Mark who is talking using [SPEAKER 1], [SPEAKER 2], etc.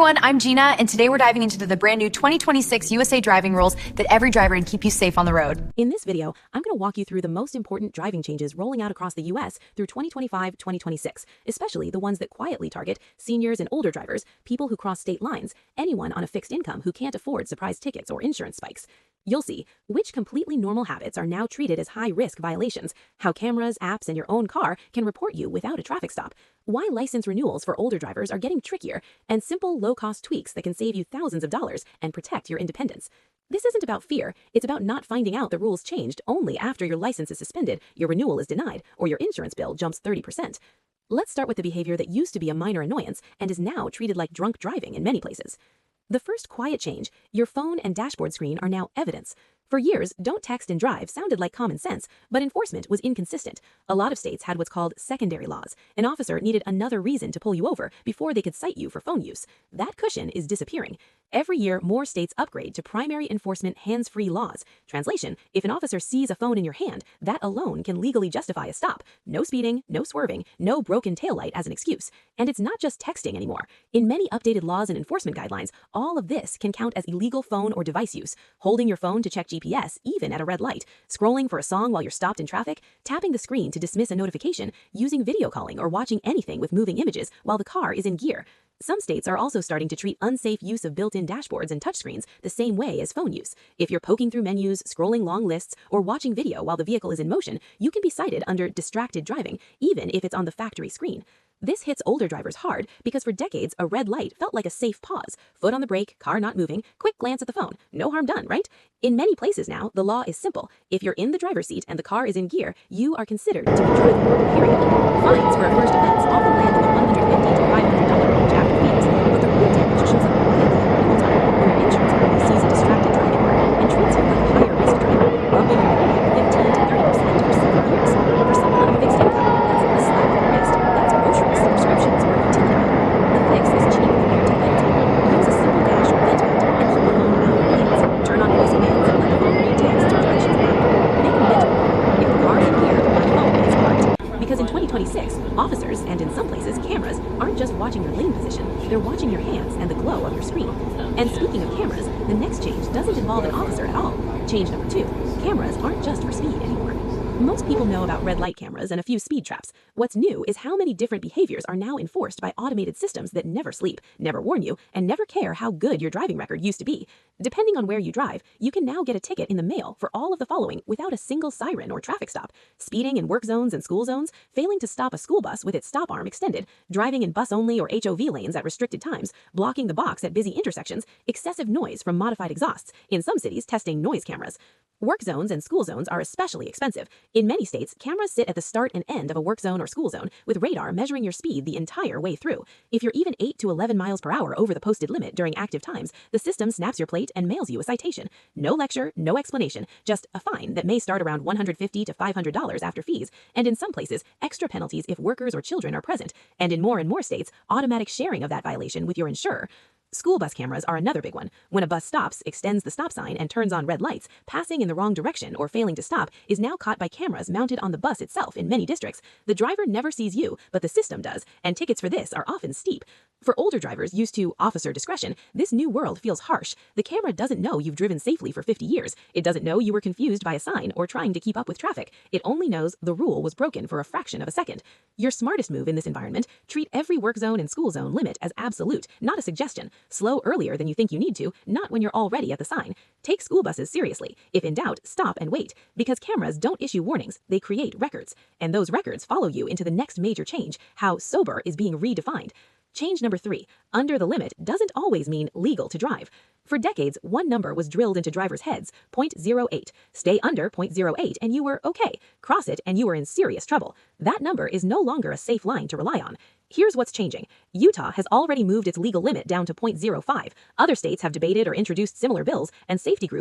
[SPEAKER 1] everyone, I'm Gina, and today we're diving into the brand new 2026 USA driving rules that every driver can keep you safe on the road.
[SPEAKER 2] In this video, I'm going to walk you through the most important driving changes rolling out across the US through 2025-2026, especially the ones that quietly target seniors and older drivers, people who cross state lines, anyone on a fixed income who can't afford surprise tickets or insurance spikes. You'll see which completely normal habits are now treated as high-risk violations, how cameras, apps, and your own car can report you without a traffic stop, why license renewals for older drivers are getting trickier, and simple, low-cost tweaks that can save you thousands of dollars and protect your independence. This isn't about fear, it's about not finding out the rules changed only after your license is suspended, your renewal is denied, or your insurance bill jumps 30%. Let's start with the behavior that used to be a minor annoyance and is now treated like drunk driving in many places. The first quiet change, your phone and dashboard screen are now evidence. For years, don't text and drive sounded like common sense, but enforcement was inconsistent. A lot of states had what's called secondary laws. An officer needed another reason to pull you over before they could cite you for phone use. That cushion is disappearing. Every year, more states upgrade to primary enforcement hands-free laws. Translation, if an officer sees a phone in your hand, that alone can legally justify a stop. No speeding, no swerving, no broken taillight as an excuse. And it's not just texting anymore. In many updated laws and enforcement guidelines, all of this can count as illegal phone or device use. Holding your phone to check GPS, even at a red light, scrolling for a song while you're stopped in traffic, tapping the screen to dismiss a notification, using video calling or watching anything with moving images while the car is in gear. Some states are also starting to treat unsafe use of built-in dashboards and touchscreens the same way as phone use. If you're poking through menus, scrolling long lists, or watching video while the vehicle is in motion, you can be cited under distracted driving, even if it's on the factory screen. This hits older drivers hard because for decades, a red light felt like a safe pause. Foot on the brake, car not moving, quick glance at the phone. No harm done, right? In many places now, the law is simple. If you're in the driver's seat and the car is in gear, you are considered to be driving, period. Fines for a first offense often land in the $150 to $500 range after fees, but the real damage shows up quickly in real time when your insurance company sees a distracted driving mark and treats you like a higher risk driver, bumping your premium 15 to 30% for several years. For someone on a fixed income, that's not a slap on the wrist. That's groceries, subscriptions, or utility bill. The fix is cheap compared to penalty. Use a simple dash or vent mode and keep the phone out of your hands. Turn on voice commands and let the phone read text or directions aloud. Make a mental note. If the car is in gear, my phone is parked. Because in 2026, officers, and in some places cameras, aren't just watching your lane position, they're watching your hands and the glow of your screen. And speaking of cameras, the next change doesn't involve an officer at all. Change number 2, cameras aren't just for speed anymore. Most people know about red light cameras and a few speed traps. What's new is how many different behaviors are now enforced by automated systems that never sleep, never warn you, and never care how good your driving record used to be. Depending on where you drive, you can now get a ticket in the mail for all of the following without a single siren or traffic stop: speeding in work zones and school zones, failing to stop a school bus with its stop arm extended, driving in bus-only or HOV lanes at restricted times, blocking the box at busy intersections, excessive noise from modified exhausts, in some cities testing noise cameras. Work zones and school zones are especially expensive. In many states, cameras sit at the start and end of a work zone or school zone, with radar measuring your speed the entire way through. If you're even 8 to 11 miles per hour over the posted limit during active times, the system snaps your plate and mails you a citation. No lecture, no explanation, just a fine that may start around $150 to $500 after fees, and in some places, extra penalties if workers or children are present, and in more states, automatic sharing of that violation with your insurer. School bus cameras are another big one. When a bus stops, extends the stop sign, and turns on red lights, passing in the wrong direction or failing to stop is now caught by cameras mounted on the bus itself in many districts. The driver never sees you, but the system does, and tickets for this are often steep. For older drivers used to officer discretion, this new world feels harsh. The camera doesn't know you've driven safely for 50 years. It doesn't know you were confused by a sign or trying to keep up with traffic. It only knows the rule was broken for a fraction of a second. Your smartest move in this environment: treat every work zone and school zone limit as absolute, not a suggestion. Slow earlier than you think you need to, not when you're already at the sign. Take school buses seriously. If in doubt, stop and wait. Because cameras don't issue warnings, they create records. And those records follow you into the next major change: how sober is being redefined. Change number 3, under the limit doesn't always mean legal to drive. For decades, one number was drilled into drivers' heads: .08. Stay under .08 and you were okay. Cross it and you were in serious trouble. That number is no longer a safe line to rely on. Here's what's changing. Utah has already moved its legal limit down to .05. Other states have debated or introduced similar bills, and safety groups